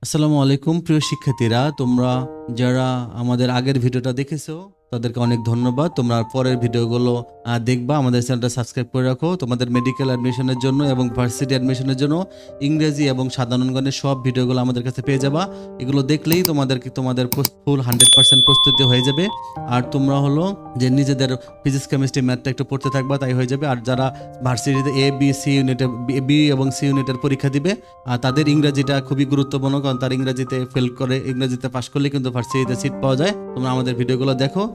আসসালামু আলাইকুম প্রিয় শিক্ষার্থীরা, তোমরা যারা আমাদের আগের ভিডিওটা দেখেছো তাদেরকে অনেক ধন্যবাদ। তোমরা পরের ভিডিওগুলো দেখবা। আমাদের চ্যানেলটা সাবস্ক্রাইব করে রাখো। তোমাদের মেডিকেল অ্যাডমিশনের জন্য এবং ভার্সিটি অ্যাডমিশনের জন্য ইংরেজি এবং সাধারণ জ্ঞানের সব ভিডিওগুলো আমাদের কাছে পেয়ে যাবা। এগুলো দেখলেই তোমাদের ফুল 100% প্রস্তুতি হয়ে যাবে। আর তোমরা হলো যে নিজেদের ফিজিক্স কেমিস্ট্রি ম্যাথটা একটু পড়তে থাকবা, তাই হয়ে যাবে। আর যারা ভার্সিটিতে বি এবং সি ইউনিটের পরীক্ষা দিবে তাদের ইংরেজিটা খুবই গুরুত্বপূর্ণ, কারণ তার ইংরেজিতে ফেল করে ইংরেজিতে পাশ করলে কিন্তু ভার্সিটিতে সিট পাওয়া যায়। তোমরা আমাদের ভিডিওগুলো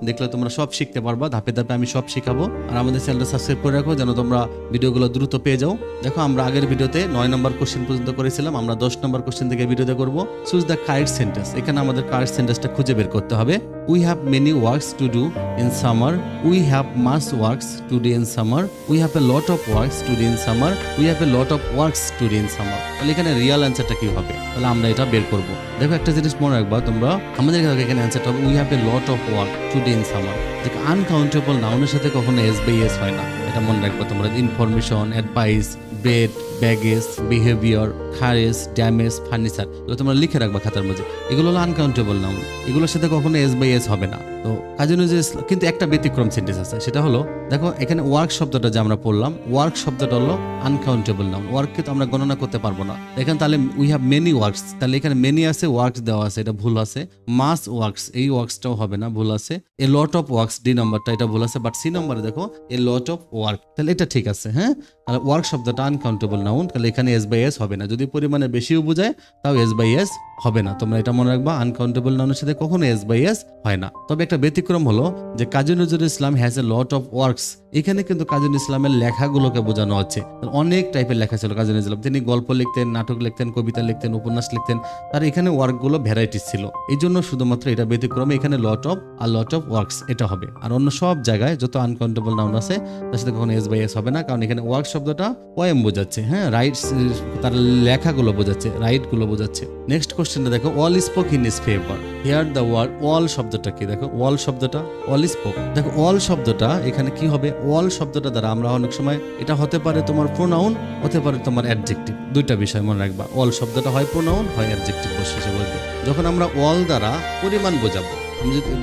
দেখলে তোমরা সব শিখতে পারবা। ধাপে ধাপে আমি সব শিখাবো। আর আমাদের চ্যানেলটা সাবস্ক্রাইব করে রাখো যেন তোমরা ভিডিওগুলো দ্রুত পেয়ে যাও। দেখো, আমরা আগের ভিডিওতে 9 নম্বর কোশ্চেন পর্যন্ত করেছিলাম। আমরা 10 নম্বর কোশ্চেন থেকে ভিডিওতে করব। Choose the correct sentence. এখানে আমাদের কারেক্ট সেন্টেন্সটা খুঁজে বের করতে হবে। We have many works to do in summer. We have much works to do in summer. We have a lot of works to do in summer. We have a lot of works to do in summer. তাহলে এখানে real অ্যান্সারটা কি হবে? তাহলে আমরা এটা বের করব। দেখো, একটা জিনিস মনে রাখবা তোমরা, আমাদের এখানে অ্যান্সারটা হবে we have a lot of work to do in summer. দেখো, আনকাউন্টেবল নাউনের সাথে কখনো এস বাই এস হয় না, এটা মনে রাখবা তোমরা। Information, advice, bed, baggage, behaviour, খারেজ, ড্যামেজ, ফার্নিচার, এগুলো তোমরা লিখে রাখবা খাতার মধ্যে। এগুলো হলো আনকাউন্টেবল নাউন, এগুলোর সাথে কখনো এস বাই এস হবে না। তো কাজী নজরুল ইসলাম, কিন্তু একটা ব্যতিক্রম সেন্টেন্স আছে, সেটা হলো দেখো এখানে ওয়ার্ক শব্দটা যে আমরা পড়লাম, ওয়ার্ক শব্দটা হলো আনকাউন্টেবল নাউন। ওয়ার্ককে তো আমরা গণনা করতে পারবো না। এখানে তাহলে উই হ্যাভ মেনি ওয়ার্কস, তাহলে এখানে মেনি আছে, ওয়ার্কস দেওয়া আছে, এটা ভুল আছে। মাস ওয়ার্কস, এই ওয়ার্কসটাও হবে না, ভুল আছে। এ লট অফ ওয়ার্কস, ডি নম্বরটা, এটা ভুল আছে। বাট সি নম্বরে দেখো এ লট অফ ওয়ার্ক, তাহলে এটা ঠিক আছে। হ্যাঁ, তাহলে ওয়ার্ক শব্দটা আনকাউন্টেবল নাউন, তাহলে এখানে এস বাই এস হবে না। যদি পরিমাণে বেশিও বোঝায় তাও এস বাই এস হবে না। তোমরা এটা মনে রাখবা, আনকাউন্টেবল নাউনের সাথে কখনো এস বাই এস হয় না। তবে একটা ব্যতিক্রম হলো যে Kazi Nazrul Islam has a lot of works. এখানে কিন্তু কাজী নজরুল ইসলামের লেখাগুলোকে বোঝানো হচ্ছে। অনেক টাইপের লেখা ছিল কাজী নজরুল ইসলাম। তিনি গল্প লিখতেন, নাটক লিখতেন, কবিতা লিখতেন, উপন্যাস লিখতেন। তার এখানে ওয়ার্কগুলো ভ্যারাইটিস ছিল, এই জন্য শুধুমাত্র এটা ব্যতিক্রমে এখানে লট অফ আর লট অফ ওয়ার্কস এটা হবে। আর অন্য সব জায়গায় যত আনকাউন্টেবল নাউন আছে তার সাথে কখনো এস বাই এস হবে না, কারণ এখানে ওয়ার্ক শব্দটা পোয়েম বোঝাচ্ছে। হ্যাঁ, রাইটস, তার লেখাগুলো বোঝাচ্ছে, রাইট গুলো বোঝাচ্ছে। নেক্সট কোশ্চেনটা দেখো, all spoke in his favour. Here the word all শব্দটা কি? দেখো অল শব্দটা, অল স্পোক। দেখো অল শব্দটা এখানে কি হবে? অল শব্দটা দ্বারা আমরা অনেক সময় এটা হতে পারে তোমার প্রোনাউন, হতে পারে তোমার অ্যাডজেক্টিভ। দুইটা বিষয় মনে রাখবা, অল শব্দটা হয় প্রোনাউন, হয় অ্যাডজেক্টিভ শেষে বলবে। যখন আমরা অল দ্বারা পরিমাণ বোঝাবো,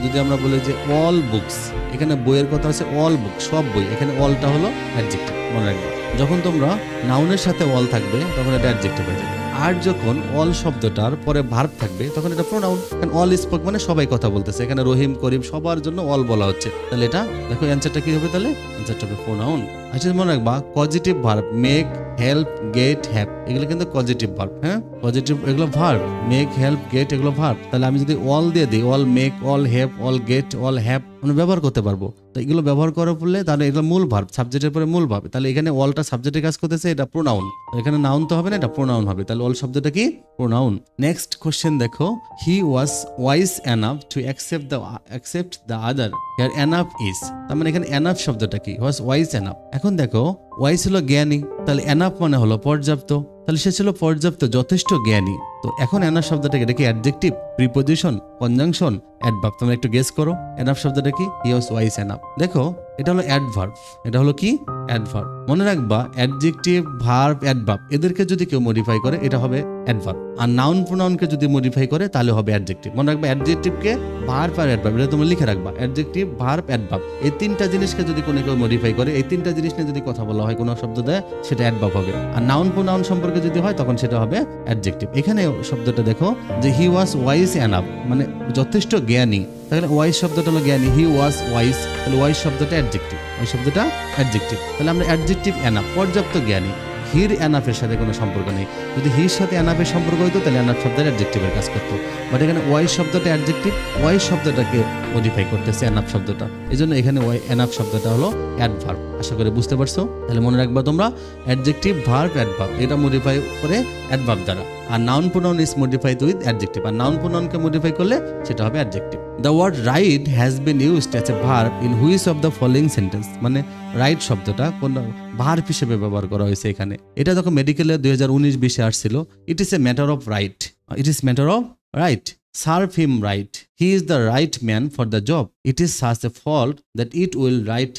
যদি আমরা বলি যে অল বুকস, এখানে বইয়ের কথা আছে অল বুক, সব বই, এখানে অলটা হলো অ্যাডজেক্টিভ, মনে রাখবা। যখন তোমরা নাউনের সাথে অল থাকবে তখন এটা অ্যাডজেক্টিভ হয়ে যাবে। আর যখন অল শব্দটার পরে ভার্ব থাকবে তখন এটা প্রোনাউন। কারণ অল স্পোক মানে সবাই কথা বলতেছে, এখানে রহিম, করিম সবার জন্য অল বলা হচ্ছে। তাহলে এটা দেখো অ্যান্সারটা কি হবে? তাহলে অ্যান্সারটা হবে প্রোনাউন। আচ্ছা, মনে রাখবা positive verb make, help, get, have, এগুলো কিন্তু পজিটিভ ভার্ব। হ্যাঁ, পজিটিভ এগুলো ভার্ব, মেক, হেল্প, গেট এগুলো ভার্ব। তাহলে আমি যদি অল দিয়ে দিই, all make, all help, all get, all have, মানে ব্যবহার করতে পারবো। তো এগুলো ব্যবহার করার ফলে তাহলে এগুলো মূল ভার্ব, সাবজেক্টের পরে মূল ভার্ব। তাহলে এখানে অলটা সাবজেক্টের কাজ করতেছে, এটা প্রোনাউন। এখানে নাউন তো হবে না, এটা প্রোনাউন হবে। তাহলে অল শব্দটা কি? প্রোনাউন। নেক্সট কোশ্চেন দেখো, he was wise enough to accept the other. Here enough is, তার মানে এখানে এনাফ শব্দটা কি? Was wise enough. এখন দেখো ওয়াইজ হলো জ্ঞানী, তাহলে এনাফ মানে হলো পর্যাপ্ত। তাহলে সে ছিল পর্যাপ্ত, যথেষ্ট জ্ঞানী। তো এখন এনাফ শব্দটা কি? এটা কি অ্যাডজেক্টিভ, প্রিপোজিশন, কনজাংশন, অ্যাডভার্ব? তোমরা একটু গেস করো এনাফ শব্দটা কি? হি ওয়াজ ওয়াইজ এনাফ। দেখো এটা হলো অ্যাডভার্ব, এটা হলো কি? অ্যাডভার্ব। মনে রাখবা অ্যাডজেক্টিভ, ভার্ব, অ্যাডভার্ব এদেরকে যদি কেউ মডিফাই করে এটা হবে অ্যাডভার্ব। আর নাউন প্রোনাউনকে যদি মডিফাই করে তাহলে হবে অ্যাডজেক্টিভ। মনে রাখবা অ্যাডজেক্টিভকে ভার্ব আর অ্যাডভার্ব, এটা তোমরা লিখে রাখবা। অ্যাডজেক্টিভ, ভার্ব, অ্যাডভার্ব, এই তিনটা জিনিসকে যদি কোনো কেউ মডিফাই করে, এই তিনটা জিনিস নিয়ে যদি কথা বলা হয় কোনো শব্দ দেয়, সেটা অ্যাডভার্ব হবে। আর নাউন প্রোনাউন সম্পর্কে যদি হয় তখন সেটা হবে অ্যাডজেক্টিভ। এখানে শব্দটা দেখো যে হি ওয়াজ ওয়াইজ এনাফ, মানে যথেষ্ট জ্ঞানী। তাহলে ওয়াইজ শব্দটা হলো জ্ঞানী, হি ওয়াজ ওয়াইজ, তাহলে ওয়াইজ শব্দটা অ্যাডজেক্টিভ, ওই শব্দটা অ্যাডজেক্টিভ। তাহলে আমরা অ্যাডজেক্টিভ এনাফ, পর্যাপ্ত জ্ঞানী। হির এনাফের সাথে কোনো সম্পর্ক নেই। যদি হির সাথে এনাফের সম্পর্ক হইতো তাহলে এনাফ শব্দটা অ্যাডজেক্টিভের কাজ করতো। বাট এখানে ওয়াইজ শব্দটা অ্যাডজেক্টিভ, ওয়াইজ শব্দটাকে মডিফাই করতেছে এনাফ শব্দটা, এই জন্য এখানে এনাফ শব্দটা হলো অ্যাডভার্ব। আশা করি বুঝতে পারছো। তাহলে মনে রাখবা তোমরা অ্যাডজেক্টিভ, ভার্ব, অ্যাডভার্ব এটা মডিফাই করে অ্যাডভার্ব দ্বারা। আর noun pronoun is modified with adjective, আর নাউন প্রোনাউনকে মডিফাই করলে সেটা হবে adjective. The word right has been used as a verb in which of the following sentence, মানে রাইট শব্দটা কোন ভার্ব হিসেবে ব্যবহার করা হয়েছে এখানে। এটা যখন মেডিকেলে 2019-20 আসছিল, ইট is a matter of right, it is matter of right. Serve him right. He is the right man for the job. It is such a fault that it will right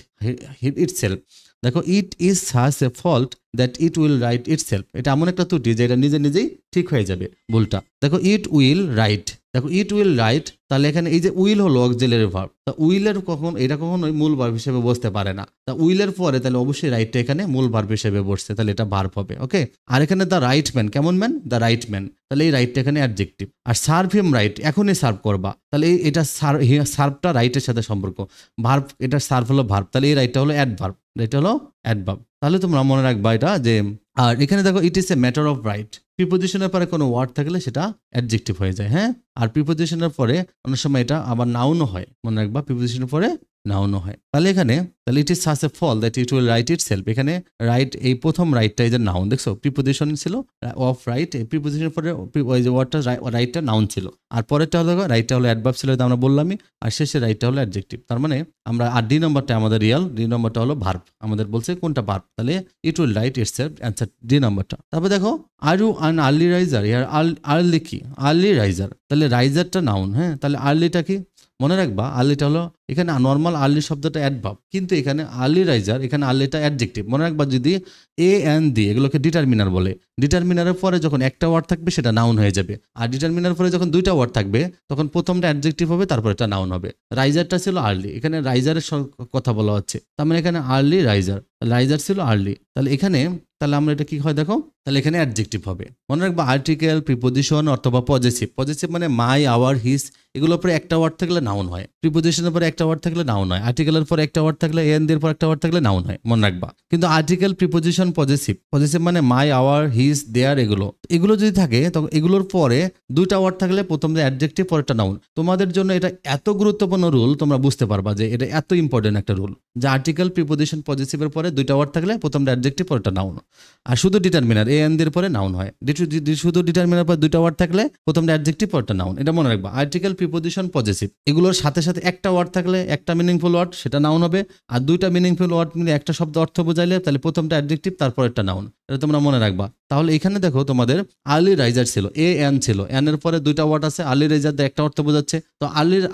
itself. দেখো it is such A fault that it will right itself. এটা এমন একটা ত্রুটি যে এটা নিজে নিজেই ঠিক হয়ে যাবে ভুলটা। দেখো ইট উইল রাইট, দেখো ইট উইল রাইট, তাহলে এখানে এই যে উইল হলো অক্সিলারি ভার্ব, তা উইলের এটা কখনোই মূল ভার্ব হিসেবে বসতে পারে না। তা উইলের পরে তাহলে অবশ্যই রাইটটা এখানে মূল ভার্ব হিসেবে বসছে, তাহলে এটা ভার্ব হবে। ওকে, আর এখানে দ্য রাইট ম্যান, কেমন ম্যান? দ্য রাইট ম্যান, তাহলে এই রাইটটা এখানে অ্যাডজেক্টিভ। আর সার্ভ হিম রাইট, এখনই সার্ভ করবা, তাহলে এটা সার্ভটা রাইটের সাথে সম্পর্ক, ভার্ব এটা সার্ভ হলো ভার্ব, তাহলে এই রাইটটা হলো অ্যাডভার্ব, এটা হলো অ্যাডভার্ব। তাহলে তোমরা মনে রাখবা এটা যে, আর এখানে দেখো it is a matter of right, প্রিপোজিশনের পরে কোনো ওয়ার্ড থাকলে সেটা অ্যাডজেক্টিভ হয়ে যায়। হ্যাঁ, আর প্রিপোজিশনের পরে অনেক সময় এটা আবার নাউনও হয়, মনে রাখবা প্রিপোজিশনের পরে নাউনও হয়। তাহলে এখানে তাহলে it is such a fall that it will right itself, এখানে রাইট এই প্রথম রাইটটা এই যে নাউন, দেখছো প্রিপোজিশন ছিল অফ রাইট, এই প্রিপোজিশনের পরে ওই যে ওয়ার্ডটা রাইটটা নাউন ছিল, আর পরেরটা হলো রাইটটা হলো অ্যাডভার্ব ছিল, আমরা বললামই, আর শেষে রাইটটা হলো অ্যাডজেক্টিভ। তার মানে আমরা আর ডি নম্বরটা আমাদের রিয়াল, ডি নম্বরটা হলো ভার্ব, আমাদের বলছে কোনটা ভার্ব, তাহলে it will right itself, answer D নম্বরটা। তারপর দেখো are you an early riser, here early কি? আর্লি রাইজার, তাহলে রাইজারটা নাউন। হ্যাঁ, তাহলে আর্লিটা কি? মনে রাখবা আর্লিটা হলো এখানে নর্মাল আর্লি শব্দটা অ্যাডভার্ব, কিন্তু এখানে আর্লি রাইজার, এখানে আর্লিটা অ্যাডজেক্টিভ। মনে রাখবা যদি এ এন দি এগুলোকে ডিটারমিনার বলে, ডিটারমিনারের পরে যখন একটা ওয়ার্ড থাকবে সেটা নাউন হয়ে যাবে, আর ডিটারমিনার পরে যখন দুইটা ওয়ার্ড থাকবে তখন প্রথমটা অ্যাডজেক্টিভ হবে, তারপর এটা নাউন হবে। রাইজারটা ছিল আর্লি, এখানে রাইজারের কথা বলা হচ্ছে, তার মানে এখানে আর্লি রাইজার, রাইজার ছিল আর্লি, তাহলে এখানে তাহলে আমরা এটা কি হয় দেখো, তাহলে এখানে অ্যাডজেক্টিভ হবে। মনে রাখবা আর্টিকেল, প্রিপোজিশন অথবা পজেসিভ, পজেসিভ মানে মাই, আওয়ার, হিস, এগুলোর পরে একটা ওয়ার্ড থাকলে নাউন হয়, প্রিপোজিশনের পরে একটা ওয়ার্ড থাকলে নাউন হয়, আর্টিকেলের পরে একটা ওয়ার্ড থাকলে এন দের পর একটা ওয়ার্ড থাকলে নাউন হয়, মনে রাখবা। কিন্তু আর্টিকেল, প্রিপোজিশন, পজেসিভ, পজেসিভ মানে মাই, আওয়ার, হিস, দেয়ার, এগুলো যদি থাকে তখন এগুলোর পরে দুইটা ওয়ার্ড থাকলে প্রথম অ্যাডজেক্টিভ পরেরটা নাউন। তোমাদের জন্য এটা এত গুরুত্বপূর্ণ রুল, তোমরা বুঝতে পারবা যে এটা এত ইম্পর্টেন্ট একটা রুল, যে আর্টিকেল, প্রিপোজিশন, পজেসিভের পরে দুইটা ওয়ার্ড থাকলে প্রথমটা অ্যাডজেক্টিভ পরেরটা নাউন, আর শুধু ডিটারমিনার এ এন দের পরে নাউন হয়, শুধু ডিটারমিনার পরে দুইটা ওয়ার্ড থাকলে প্রথমটা অ্যাডজেক্টিভ পরেরটা নাউন, এটা মনে রাখবা। আর্টিকেল, প্রিপোজিশন, পজেসিভ এগুলোর সাথে সাথে একটা ওয়ার্ড থাকলে একটা মিনিংফুল ওয়ার্ড সেটা নাউন হবে, আর দুইটা মিনিংফুল ওয়ার্ড মিলে একটা শব্দ অর্থ বোঝাইলে তাহলে প্রথমটা অ্যাডজেক্টিভ তারপর একটা নাউন, এটা তোমরা মনে রাখবা। তাহলে এখানে দেখো তোমাদের আর্লি রাইজার ছিল, এ এন ছিল, এন এর পরে দুইটা ওয়ার্ড আছে, আর্লি রাইজার একটা অর্থ বোঝাচ্ছে, তো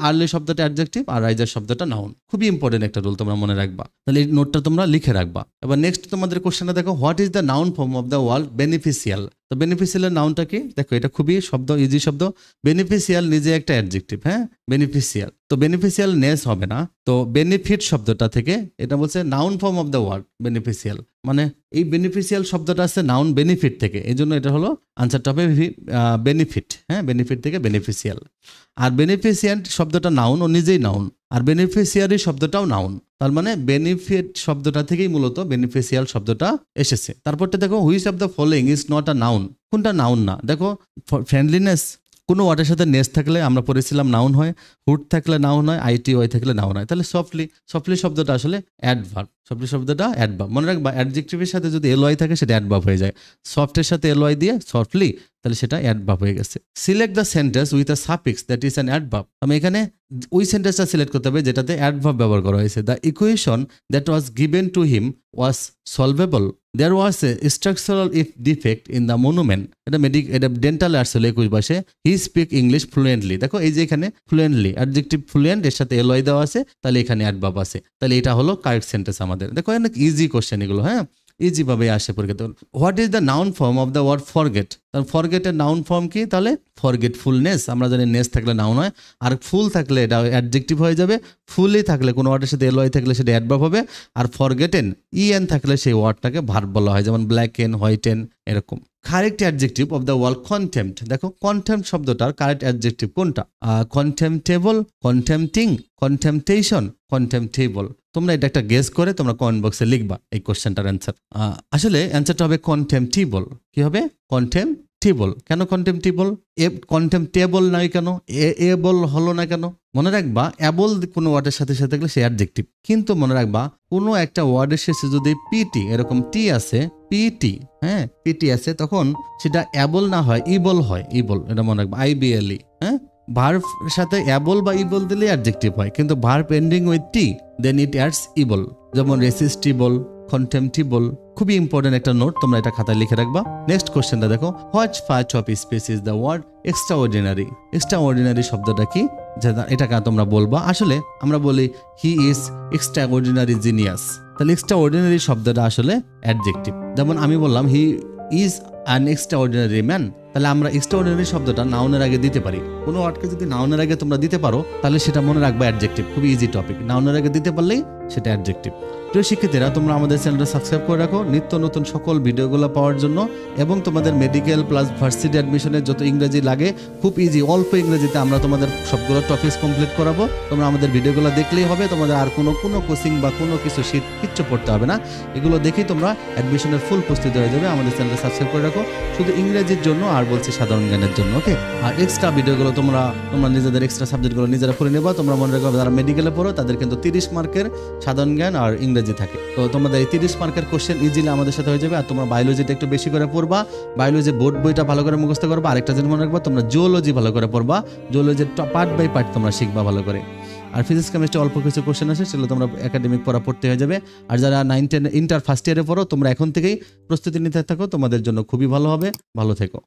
আর্লি শব্দটা অ্যাডজেক্টিভ আর রাইজার শব্দটা নাউন, খুবই ইম্পর্টেন্ট একটা রুল, তোমরা মনে রাখবা। তাহলে এই নোটটা তোমরা লিখে রাখবা। এবার নেক্সট তোমাদের কোশ্চেনটা দেখো, what is the noun form of the word beneficial? তো বেনিফিশিয়ালের নাউনটা কি? দেখো এটা খুবই শব্দ, ইজি শব্দ, বেনিফিশিয়াল নিজে একটা অ্যাডজেক্টিভ। হ্যাঁ, বেনিফিশিয়াল, তো বেনিফিশিয়াল নেস হবে না, তো বেনিফিট শব্দটা থেকে এটা বলছে noun form of the word beneficial, মানে এই বেনিফিশিয়াল শব্দটা আছে নাউন বেনিফিট থেকে, এই জন্য এটা হলো আনসারটা হবে বেনিফিট। হ্যাঁ, বেনিফিট থেকে বেনিফিশিয়াল, আর বেনিফিশিয়ান্ট শব্দটা নাউন, ও নিজেই নাউন, আর বেনিফিশিয়ারি শব্দটাও নাউন, তার মানে বেনিফিট শব্দটা থেকেই মূলত বেনিফিশিয়াল শব্দটা এসেছে। তারপরটা দেখো, which of the following is not a noun? কোনটা নাউন না? দেখো ফ্রেন্ডলিনেস, কোনো ওয়ার্ডের সাথে নেস থাকলে আমরা পড়েছিলাম নাউন হয়, হুড থাকলে নাউন হয়, আইটি ওয়াই থাকলে নাউন হয়। তাহলে সফটলি শব্দটা আসলে অ্যাডভার্ব, সফটলি শব্দটা অ্যাডভার্ব। মনে রাখবা অ্যাডজেক্টিভের সাথে যদি এলওয়াই থাকে সেটা অ্যাডভার্ব হয়ে যায়, সফটের সাথে এলওয়াই দিয়ে সফটলি, তাহলে সেটা অ্যাডভার্ব হয়ে গেছে। Select the sentence with a suffix that is an adverb, আমি এখানে ওই সেন্টেন্সটা সিলেক্ট করতে হবে যেটাতে অ্যাডভার্ব ব্যবহার করা হয়েছে। The equation that was given to him was solvable, there was a structural if defect in the monument, এটা ডেন্টাল আর্টস হলো 21 ভাষে, হি স্পিক ইংলিশ ফ্লুয়েন্টলি। দেখো এই যে এখানে ফ্লুয়েন্টলি অ্যাডজেক্টিভ ফ্লুয়েন্ট এর সাথে এলওয়াই দেওয়া আছে, তাহলে এখানে অ্যাডভার্ব আছে, তাহলে এটা হলো কারেক্ট সেন্টেন্স আমাদের। দেখো অনেক ইজি কোশ্চেন এগুলো, হ্যাঁ ইজি ভাবে আসে পরীক্ষাতে। What is the noun form of the word forget? তাহলে ফরগেটের নাউন ফর্ম কি? তাহলে ফরগেটফুলনেস, আমরা জানি নেস থাকলে নাউন হয়, আর ফুল থাকলে এটা অ্যাডজেক্টিভ হয়ে যাবে, ফুলই থাকলে কোনো ওয়ার্ডের সাথে এলওয়াই থাকলে সেটা অ্যাডভার্ব হবে, আর ফরগেটেন ইএন থাকলে সেই ওয়ার্ডটাকে ভার্ব বলা হয়, যেমন ব্ল্যাকেন, হোয়াইটেন, এরকম। Correct adjective of the word contempt, দেখো কন্টেম্পট শব্দটার কারেক্ট অ্যাডজেক্টিভ কোনটা? কন্টেম্পটেবল, কন্টেম্পটিং, কন্টেম্পটেশন, কন্টেম্পটেবল। তোমরা এটা একটা গেস করে তোমরা কমেন্ট বক্সে লিখবা এই কোশ্চেনটার অ্যান্সার। আসলে অ্যান্সারটা হবে কন্টেম্পটেবল। কি হবে? কন্টেম্পটেবল। কেন কন্টেম্পটেবল? কন্টেম্পটেবল নয় কেন? এবল হলো না কেন? মনে রাখবা অ্যাবল কোনো ওয়ার্ডের সাথে সাথে থাকলে সে অ্যাডজেক্টিভ, কিন্তু মনে রাখবা কোনো একটা ওয়ার্ডের শেষে যদি পিটি, এরকম টি আছে, পিটি, হ্যাঁ পিটি আছে, তখন সেটা অ্যাবল না হয় ইবল হয়, ইবল, এটা মনে রাখবা, IBLE। হ্যাঁ, ভার্ব সাথে অ্যাবল বা ইবল দিলে অ্যাডজেক্টিভ হয়, কিন্তু verb ending with T then it adds ible, যেমন রেসিস্টিবল, কন্টেম্পটিবল। খুবই ইম্পর্টেন্ট একটা নোট, তোমরা এটা খাতায় লিখে রাখবা। নেক্সট কোশ্চেনটা দেখো, what part of speech is the word extraordinary? Extraordinary শব্দটা কি, এটাকে তোমরা বলবা। আসলে আমরা বলি হি ইজ এক্সট্রাঅর্ডিনারি জিনিয়াস, তাহলে এক্সট্রাঅর্ডিনারি শব্দটা আসলে অ্যাডজেক্টিভ। যেমন আমি বললাম he is an extraordinary man, তাহলে আমরা এক্সট্রাঅর্ডিনারি শব্দটা নাউনের আগে দিতে পারি। কোনো ওয়ার্ডকে যদি নাউনের আগে তোমরা দিতে পারো তাহলে সেটা মনে রাখবে অ্যাডজেক্টিভ, খুবই ইজি টপিক। নাউনের আগে দিতে পারলেই সেটা অ্যাডজেক্টিভ। প্রিয় শিক্ষার্থীরা, তোমরা আমাদের চ্যানেলটা সাবস্ক্রাইব করে রাখো নিত্য নতুন সকল ভিডিওগুলো পাওয়ার জন্য, এবং তোমাদের মেডিকেল প্লাস ভার্সিটি অ্যাডমিশনের যত ইংরেজি লাগে খুব ইজি, অল্প ইংরেজিতে আমরা তোমাদের সবগুলো টপিকস কমপ্লিট করাবো। তোমরা আমাদের ভিডিওগুলো দেখলেই হবে, তোমাদের আর কোনো কোচিং বা কোনো কিছু কিচ্ছু পড়তে হবে না। এগুলো দেখেই তোমরা অ্যাডমিশনের ফুল প্রস্তুতি হয়ে যাবে। আমাদের চ্যানেলটা সাবস্ক্রাইব করে রাখো শুধু ইংরেজির জন্য, আর বলছি সাধারণ জ্ঞানের জন্য। ওকে, আর এক্সট্রা ভিডিওগুলো তোমরা নিজেদের এক্সট্রা সাবজেক্টগুলো নিজেরা পড়ে নেবা। তোমরা মনে রাখো যারা মেডিকেলে পড়ো তাদের কিন্তু 30 মার্কের সাধারণ জ্ঞান আর ইংরেজি থাকে, তো তোমাদের এই 30 মার্কের কোশ্চেন ইজিলি আমাদের সাথে হয়ে যাবে। আর তোমরা বায়োলজিটা একটু বেশি করে পড়বা, বায়োলজি বোর্ড বইটা ভালো করে মুখস্থ করবা। আরেকটা জিনিস মনে রাখবা, তোমরা জিওলজি ভালো করে পড়বা, জিওলজির পার্ট বাই পার্ট তোমরা শিখবা ভালো করে। আর ফিজিক্স কেমিস্ট্রি অল্প কিছু কোশ্চেন আছে, সেগুলো তোমরা একাডেমিক পড়া পড়তে হয়ে যাবে। আর যারা 9-10 ইন্টার ফার্স্ট ইয়ারে পড়ো তোমরা এখন থেকেই প্রস্তুতি নিতে থাকো, তোমাদের জন্য খুবই ভালো হবে। ভালো থেকো।